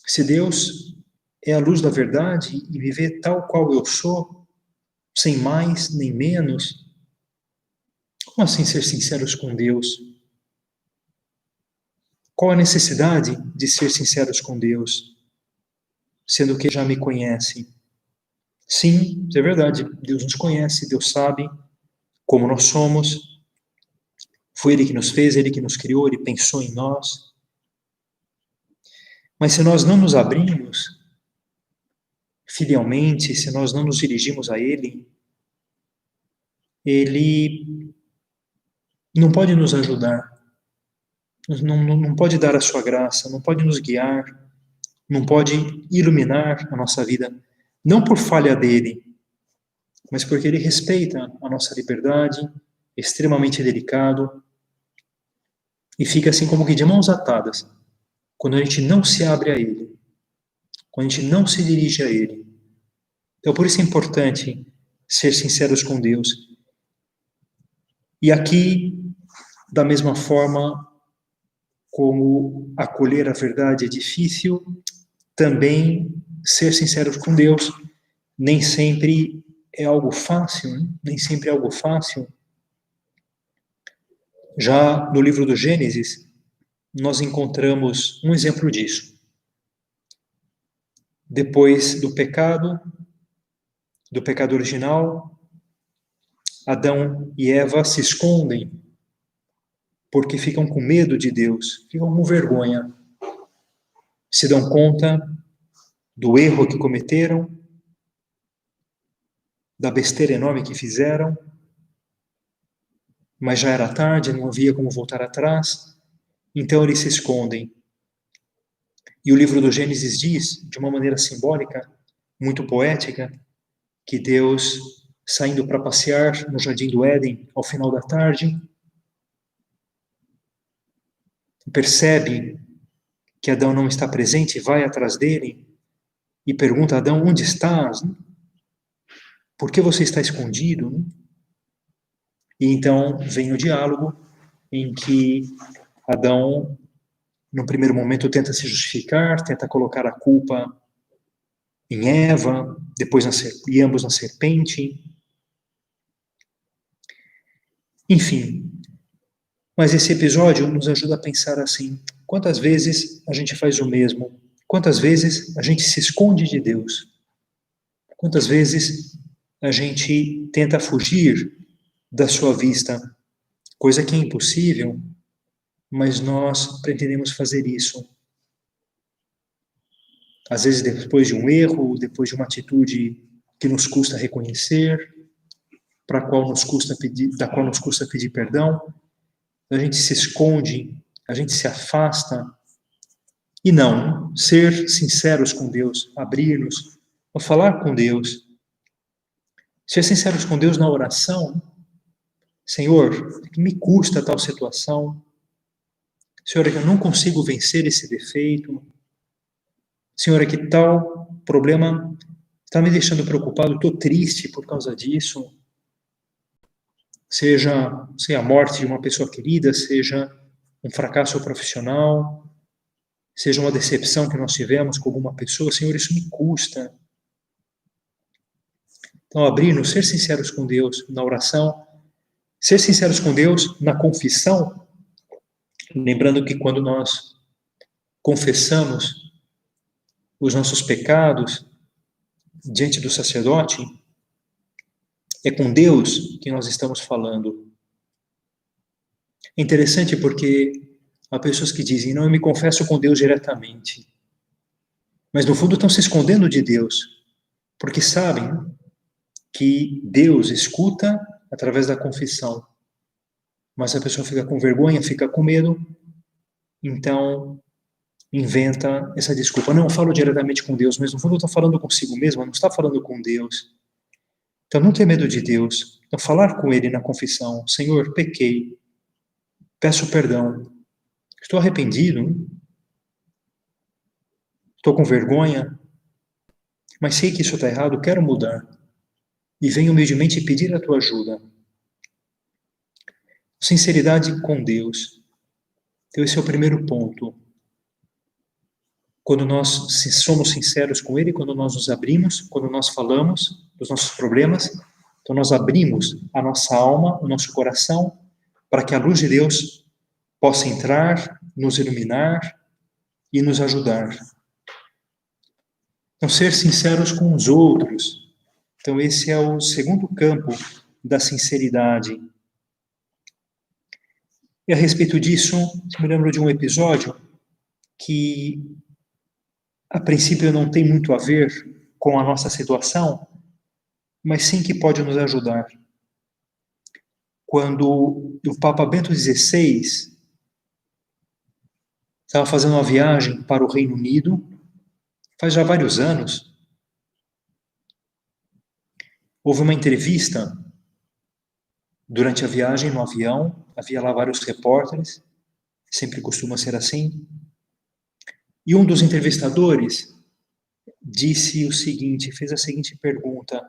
se Deus é a luz da verdade e me vê tal qual eu sou, sem mais nem menos, como assim ser sinceros com Deus? Qual a necessidade de ser sinceros com Deus, sendo que já me conhece? Sim, é verdade, Deus nos conhece, Deus sabe como nós somos, foi Ele que nos fez, Ele que nos criou, Ele pensou em nós. Mas se nós não nos abrimos filialmente, se nós não nos dirigimos a Ele, Ele não pode nos ajudar, não pode dar a sua graça, não pode nos guiar, não pode iluminar a nossa vida, não por falha dele, mas porque ele respeita a nossa liberdade, é extremamente delicado, e fica assim como que de mãos atadas, quando a gente não se abre a ele, quando a gente não se dirige a ele. Então, por isso é importante ser sinceros com Deus. E aqui, da mesma forma como acolher a verdade é difícil, também ser sinceros com Deus nem sempre é algo fácil, né? Nem sempre é algo fácil. Já no livro do Gênesis, nós encontramos um exemplo disso. Depois do pecado original, Adão e Eva se escondem porque ficam com medo de Deus, ficam com vergonha. Se dão conta do erro que cometeram, da besteira enorme que fizeram, mas já era tarde, não havia como voltar atrás, então eles se escondem. E o livro do Gênesis diz, de uma maneira simbólica, muito poética, que Deus, saindo para passear no jardim do Éden, ao final da tarde, percebe que Adão não está presente, vai atrás dele e pergunta a Adão, onde estás? Por que você está escondido? E então vem o diálogo em que Adão, no primeiro momento, tenta se justificar, tenta colocar a culpa em Eva, depois e ambos na serpente. Enfim, mas esse episódio nos ajuda a pensar assim, quantas vezes a gente faz o mesmo? Quantas vezes a gente se esconde de Deus? Quantas vezes a gente tenta fugir da sua vista? Coisa que é impossível, mas nós pretendemos fazer isso. Às vezes depois de um erro, depois de uma atitude que nos custa reconhecer, da qual nos custa pedir perdão, a gente se esconde, a gente se afasta. E não, ser sinceros com Deus, abrir-nos, falar com Deus. Ser sinceros com Deus na oração. Senhor, me custa tal situação. Senhor, eu não consigo vencer esse defeito. Senhor, que tal problema está me deixando preocupado, estou triste por causa disso. Seja a morte de uma pessoa querida, seja um fracasso profissional, seja uma decepção que nós tivemos com alguma pessoa. Senhor, isso me custa. Então, abrir-nos, ser sinceros com Deus na oração, ser sinceros com Deus na confissão, lembrando que quando nós confessamos os nossos pecados diante do sacerdote, é com Deus que nós estamos falando. É interessante porque há pessoas que dizem, não, eu me confesso com Deus diretamente. Mas no fundo estão se escondendo de Deus, porque sabem que Deus escuta através da confissão. Mas a pessoa fica com vergonha, fica com medo, então inventa essa desculpa. Não, eu falo diretamente com Deus, mas no fundo eu estou falando consigo mesmo, não está falando com Deus. Então não ter medo de Deus. Então falar com Ele na confissão. Senhor, pequei. Peço perdão. Estou arrependido. Estou com vergonha. Mas sei que isso está errado, quero mudar. E venho humildemente pedir a tua ajuda. Sinceridade com Deus. Então esse é o primeiro ponto. Quando nós somos sinceros com Ele, quando nós nos abrimos, quando nós falamos dos nossos problemas, então nós abrimos a nossa alma, o nosso coração, para que a luz de Deus possa entrar, nos iluminar e nos ajudar. Então, ser sinceros com os outros. Então, esse é o segundo campo da sinceridade. E a respeito disso, me lembro de um episódio que a princípio não tem muito a ver com a nossa situação, mas sim que pode nos ajudar. Quando o Papa Bento XVI estava fazendo uma viagem para o Reino Unido, faz já vários anos, houve uma entrevista durante a viagem no avião, havia lá vários repórteres, sempre costuma ser assim, e um dos entrevistadores disse o seguinte, fez a seguinte pergunta.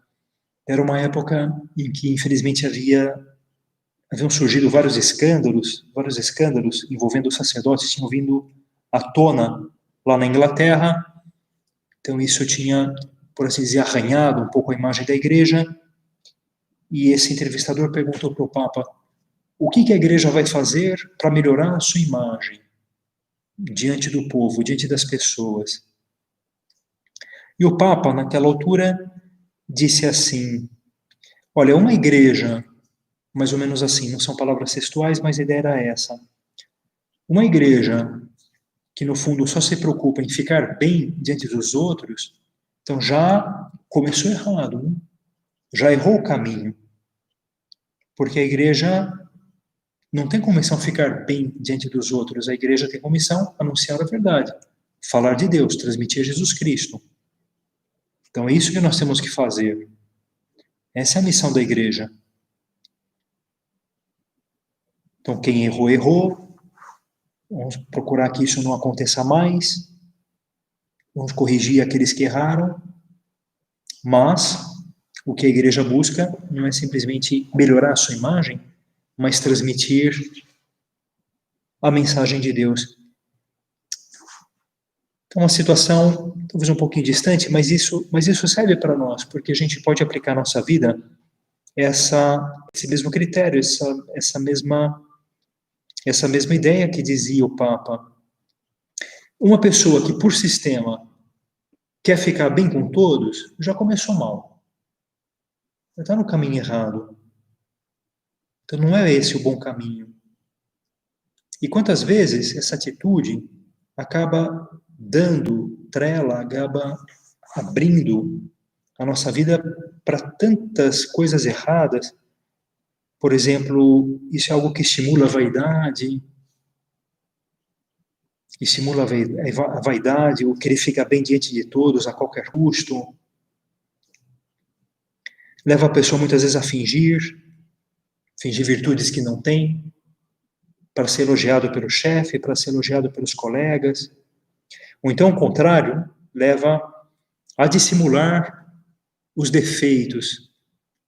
Era uma época em que, infelizmente, haviam surgido vários escândalos envolvendo os sacerdotes, tinham vindo à tona lá na Inglaterra. Então isso tinha, por assim dizer, arranhado um pouco a imagem da igreja. E esse entrevistador perguntou para o Papa, o que a igreja vai fazer para melhorar a sua imagem diante do povo, diante das pessoas? E o Papa, naquela altura, disse assim, olha, uma igreja, mais ou menos assim, não são palavras textuais, mas a ideia era essa. Uma igreja que, no fundo, só se preocupa em ficar bem diante dos outros, então já começou errado, né? Já errou o caminho. Porque a igreja não tem como missão ficar bem diante dos outros, a igreja tem como missão anunciar a verdade, falar de Deus, transmitir Jesus Cristo. Então é isso que nós temos que fazer. Essa é a missão da igreja. Então quem errou, errou. Vamos procurar que isso não aconteça mais. Vamos corrigir aqueles que erraram. Mas o que a igreja busca não é simplesmente melhorar a sua imagem, mas transmitir a mensagem de Deus. Então, uma situação talvez um pouquinho distante, mas isso serve para nós, porque a gente pode aplicar na nossa vida esse mesmo critério, essa mesma ideia que dizia o Papa. Uma pessoa que, por sistema, quer ficar bem com todos, já começou mal. Já está no caminho errado. Então, não é esse o bom caminho. E quantas vezes essa atitude acaba dando trela, acaba abrindo a nossa vida para tantas coisas erradas. Por exemplo, isso é algo que estimula a vaidade, o querer ficar bem diante de todos a qualquer custo. Leva a pessoa muitas vezes a fingir virtudes que não tem, para ser elogiado pelo chefe, para ser elogiado pelos colegas. Ou então, ao contrário, leva a dissimular os defeitos.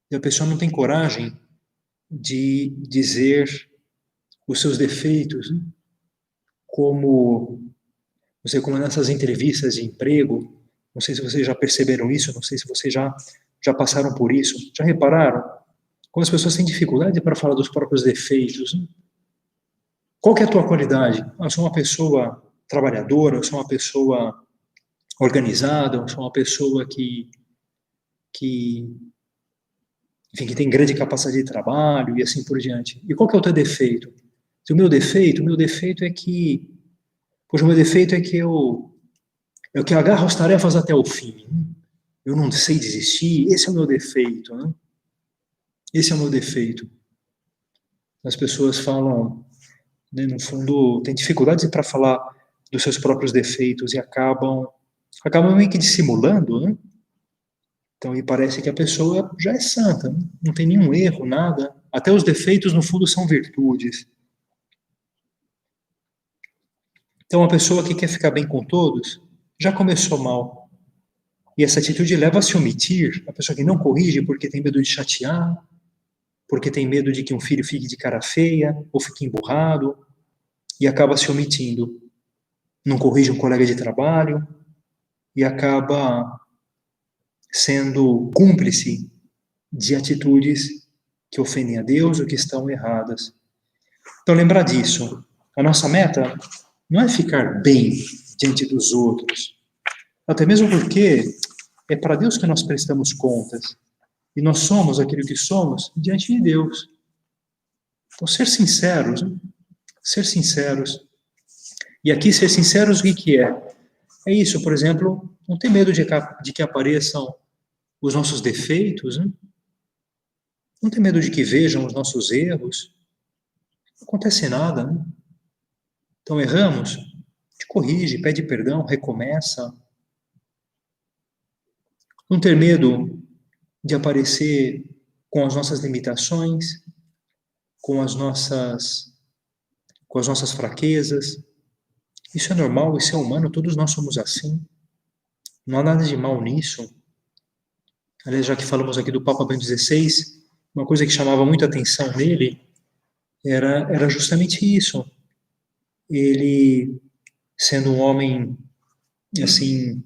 E a pessoa não tem coragem de dizer os seus defeitos, né? Como nessas entrevistas de emprego, não sei se vocês já perceberam isso, não sei se vocês já passaram por isso, já repararam? Como as pessoas têm dificuldade para falar dos próprios defeitos, né? Qual que é a tua qualidade? Eu sou uma pessoa trabalhadora, eu sou uma pessoa organizada, eu sou uma pessoa que tem grande capacidade de trabalho e assim por diante. E qual que é o teu defeito? O meu defeito é que, pois o meu defeito é que eu agarro as tarefas até o fim. Eu não sei desistir, esse é o meu defeito, né? Esse é o meu defeito. As pessoas falam, né, no fundo, têm dificuldades para falar dos seus próprios defeitos e acabam meio que dissimulando, né? Então, e parece que a pessoa já é santa, né? Não tem nenhum erro, nada. Até os defeitos, no fundo, são virtudes. Então, a pessoa que quer ficar bem com todos, já começou mal. E essa atitude leva a se omitir, a pessoa que não corrige porque tem medo de chatear, porque tem medo de que um filho fique de cara feia, ou fique emburrado, e acaba se omitindo. Não corrige um colega de trabalho, e acaba sendo cúmplice de atitudes que ofendem a Deus ou que estão erradas. Então, lembrar disso. A nossa meta não é ficar bem diante dos outros, até mesmo porque é para Deus que nós prestamos contas, e nós somos aquilo que somos diante de Deus. Então, ser sinceros, né? Ser sinceros. E aqui, ser sinceros, o que é? é isso, por exemplo, não ter medo de que apareçam os nossos defeitos, né? Não ter medo de que vejam os nossos erros. Não acontece nada, né? Então erramos, te corrige, pede perdão, recomeça. Não ter medo de aparecer com as nossas limitações, com as nossas fraquezas. Isso é normal, isso é humano, todos nós somos assim. Não há nada de mal nisso. Aliás, já que falamos aqui do Papa Bento XVI, uma coisa que chamava muita atenção nele era justamente isso. Ele, sendo um homem, assim,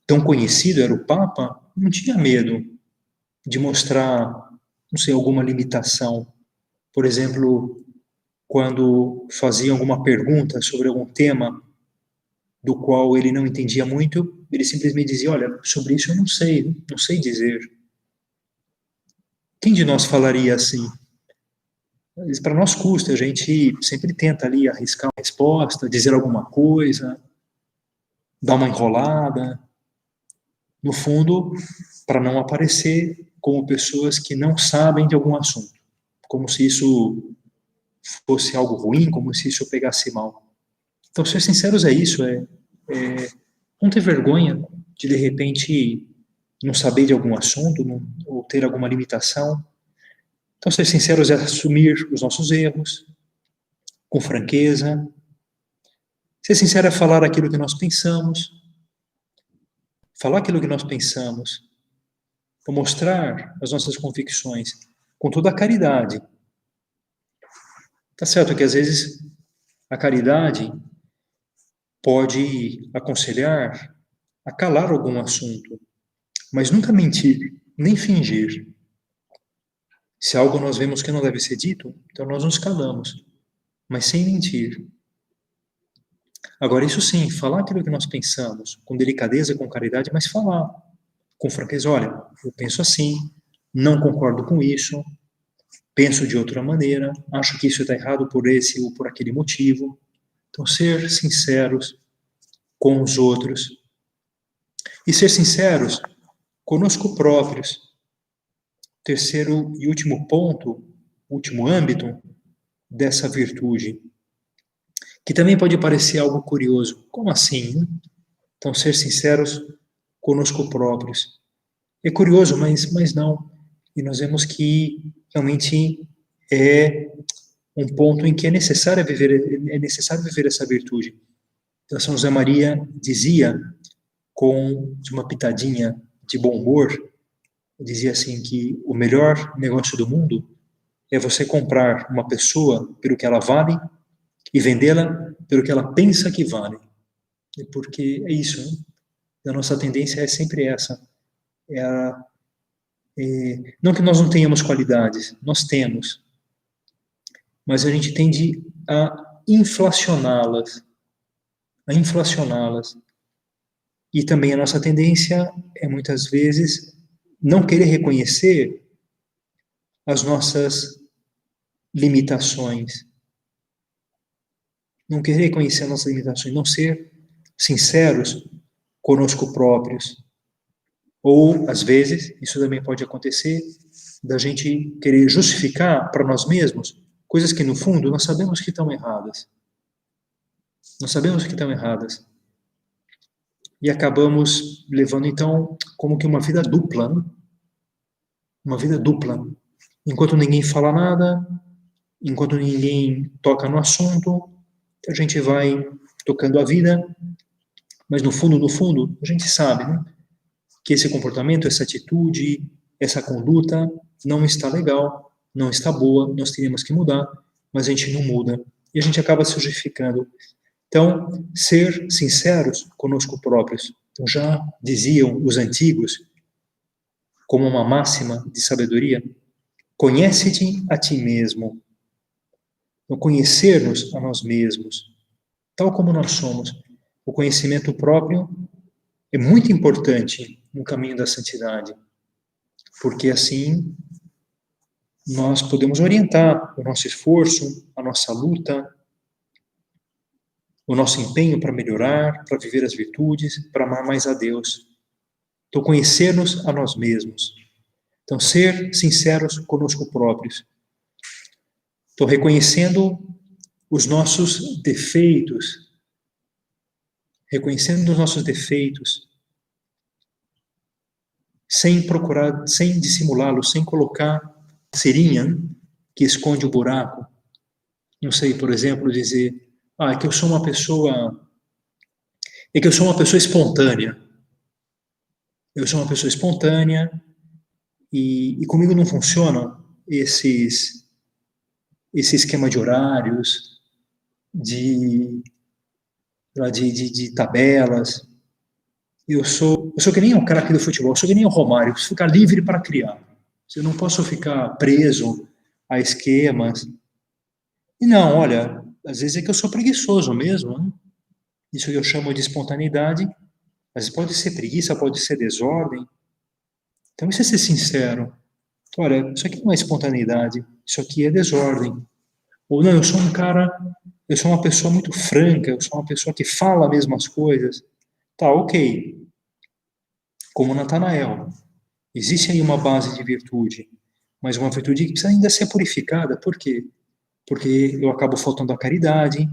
tão conhecido, era o Papa, não tinha medo de mostrar, não sei, alguma limitação. Por exemplo, quando fazia alguma pergunta sobre algum tema do qual ele não entendia muito, ele simplesmente dizia, olha, sobre isso eu não sei dizer. Quem de nós falaria assim? Para nós custa, a gente sempre tenta ali arriscar uma resposta, dizer alguma coisa, dar uma enrolada, no fundo, para não aparecer como pessoas que não sabem de algum assunto, como se isso fosse algo ruim, como se isso pegasse mal. Então, ser sinceros é isso, não ter vergonha de repente, não saber de algum assunto, ou ter alguma limitação. Então, ser sinceros é assumir os nossos erros, com franqueza. Ser sincero é falar aquilo que nós pensamos, falar aquilo que nós pensamos, ou mostrar as nossas convicções com toda a caridade. Tá certo que às vezes a caridade pode aconselhar a calar algum assunto, mas nunca mentir, nem fingir. Se algo nós vemos que não deve ser dito, então nós nos calamos, mas sem mentir. Agora, isso sim, falar aquilo que nós pensamos, com delicadeza, com caridade, mas falar com franqueza, olha, eu penso assim, não concordo com isso, penso de outra maneira, acho que isso está errado por esse ou por aquele motivo. Então, ser sinceros com os outros. E ser sinceros conosco próprios. Terceiro e último ponto, último âmbito dessa virtude, que também pode parecer algo curioso. Como assim? Né? Então, ser sinceros conosco próprios. É curioso, mas não. E nós vemos que realmente é um ponto em que é necessário viver essa virtude. Então, São José Maria dizia, com uma pitadinha de bom humor, dizia assim que o melhor negócio do mundo é você comprar uma pessoa pelo que ela vale e vendê-la pelo que ela pensa que vale. Porque é isso, né? A nossa tendência é sempre essa. Não que nós não tenhamos qualidades, nós temos, mas a gente tende a inflacioná-las, E também a nossa tendência é, muitas vezes, não querer reconhecer as nossas limitações. Não querer reconhecer as nossas limitações, não ser sinceros conosco próprios. Ou, às vezes, isso também pode acontecer, da gente querer justificar para nós mesmos coisas que, no fundo, nós sabemos que estão erradas. Nós sabemos que estão erradas. E acabamos levando, então, como que uma vida dupla, né? Uma vida dupla. Enquanto ninguém fala nada, enquanto ninguém toca no assunto, a gente vai tocando a vida, mas no fundo, a gente sabe, né, que esse comportamento, essa atitude, essa conduta não está legal, não está boa, nós teríamos que mudar, mas a gente não muda. E a gente acaba se justificando. Então, ser sinceros conosco próprios. Então, já diziam os antigos, como uma máxima de sabedoria, conhece-te a ti mesmo. Então, conhecer-nos a nós mesmos, tal como nós somos. O conhecimento próprio é muito importante no caminho da santidade, porque assim nós podemos orientar o nosso esforço, a nossa luta. o nosso empenho para melhorar, para viver as virtudes, para amar mais a Deus. Então, conhecer-nos a nós mesmos. Então, ser sinceros conosco próprios. Então, reconhecendo os nossos defeitos, sem procurar, sem dissimulá-los, sem colocar cerinha que esconde o buraco. Não sei, por exemplo, dizer, é que eu sou uma pessoa espontânea. Eu sou uma pessoa espontânea e comigo não funciona esse esquema de horários, de tabelas. Eu sou que nem o craque do futebol, eu sou que nem o Romário, eu preciso ficar livre para criar. Eu não posso ficar preso a esquemas. E não, olha, às vezes é que eu sou preguiçoso mesmo, né? Isso que eu chamo de espontaneidade, às vezes pode ser preguiça, pode ser desordem. Então, isso é ser sincero. Olha, isso aqui não é espontaneidade, isso aqui é desordem. Ou não, eu sou uma pessoa muito franca, eu sou uma pessoa que fala mesmo as coisas. Tá, ok. Como Natanael. Existe aí uma base de virtude, mas uma virtude que precisa ainda ser purificada. Por quê? Porque eu acabo faltando à caridade,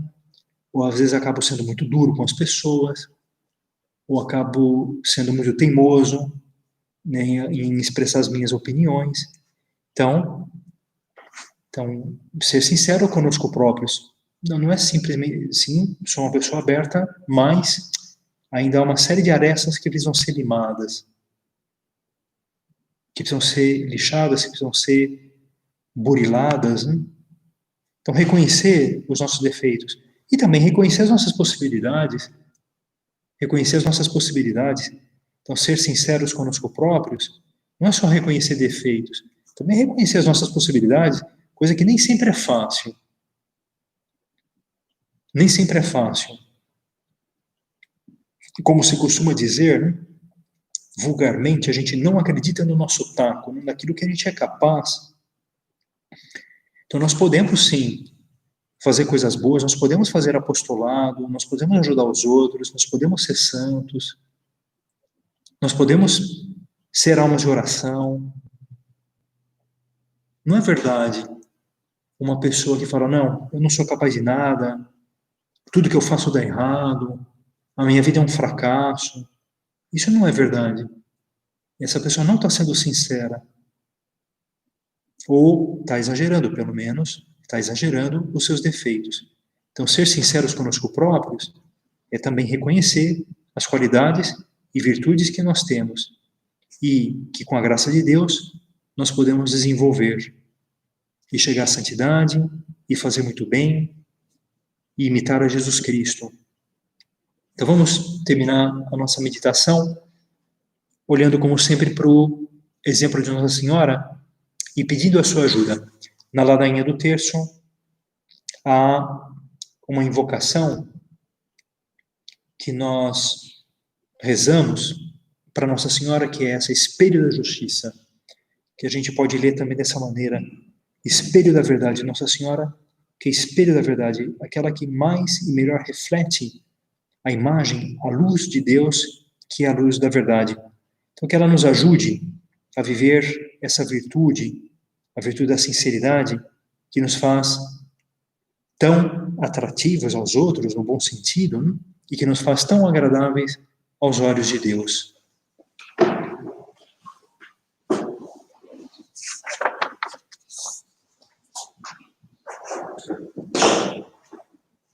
ou às vezes acabo sendo muito duro com as pessoas, ou acabo sendo muito teimoso, né, em expressar as minhas opiniões. Então, ser sincero conosco próprios. Não é simplesmente, sim, sou uma pessoa aberta, mas ainda há uma série de arestas que precisam ser limadas, que precisam ser lixadas, que precisam ser buriladas, né? Então, reconhecer os nossos defeitos e também reconhecer as nossas possibilidades. Então, ser sinceros conosco próprios não é só reconhecer defeitos, também reconhecer as nossas possibilidades, coisa que nem sempre é fácil. Nem sempre é fácil. Como se costuma dizer, né? Vulgarmente, a gente não acredita no nosso taco, naquilo que a gente é capaz. Então, nós podemos, sim, fazer coisas boas, nós podemos fazer apostolado, nós podemos ajudar os outros, nós podemos ser santos, nós podemos ser almas de oração. Não é verdade uma pessoa que fala, não, eu não sou capaz de nada, tudo que eu faço dá errado, a minha vida é um fracasso. Isso não é verdade. Essa pessoa não está sendo sincera. Ou está exagerando, pelo menos, está exagerando os seus defeitos. Então, ser sinceros conosco próprios é também reconhecer as qualidades e virtudes que nós temos e que, com a graça de Deus, nós podemos desenvolver e chegar à santidade e fazer muito bem e imitar a Jesus Cristo. Então, vamos terminar a nossa meditação olhando, como sempre, para o exemplo de Nossa Senhora e pedindo a sua ajuda. Na ladainha do terço, há uma invocação que nós rezamos para Nossa Senhora, que é essa, espelho da justiça, que a gente pode ler também dessa maneira, espelho da verdade, Nossa Senhora, que é espelho da verdade, aquela que mais e melhor reflete a imagem, a luz de Deus, que é a luz da verdade. Então, que ela nos ajude a viver essa virtude, a virtude da sinceridade, que nos faz tão atrativos aos outros, no bom sentido, né? E que nos faz tão agradáveis aos olhos de Deus.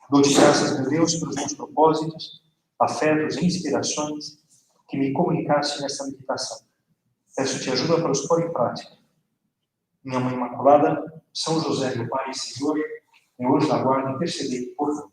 Dou-te graças, meu Deus, pelos meus propósitos, afetos e inspirações que me comunicaste nesta meditação. Peço-te ajuda para os pôr em prática. Minha Mãe Imaculada, São José, meu Pai e Senhor, meu anjo da guarda, intercedei por mim.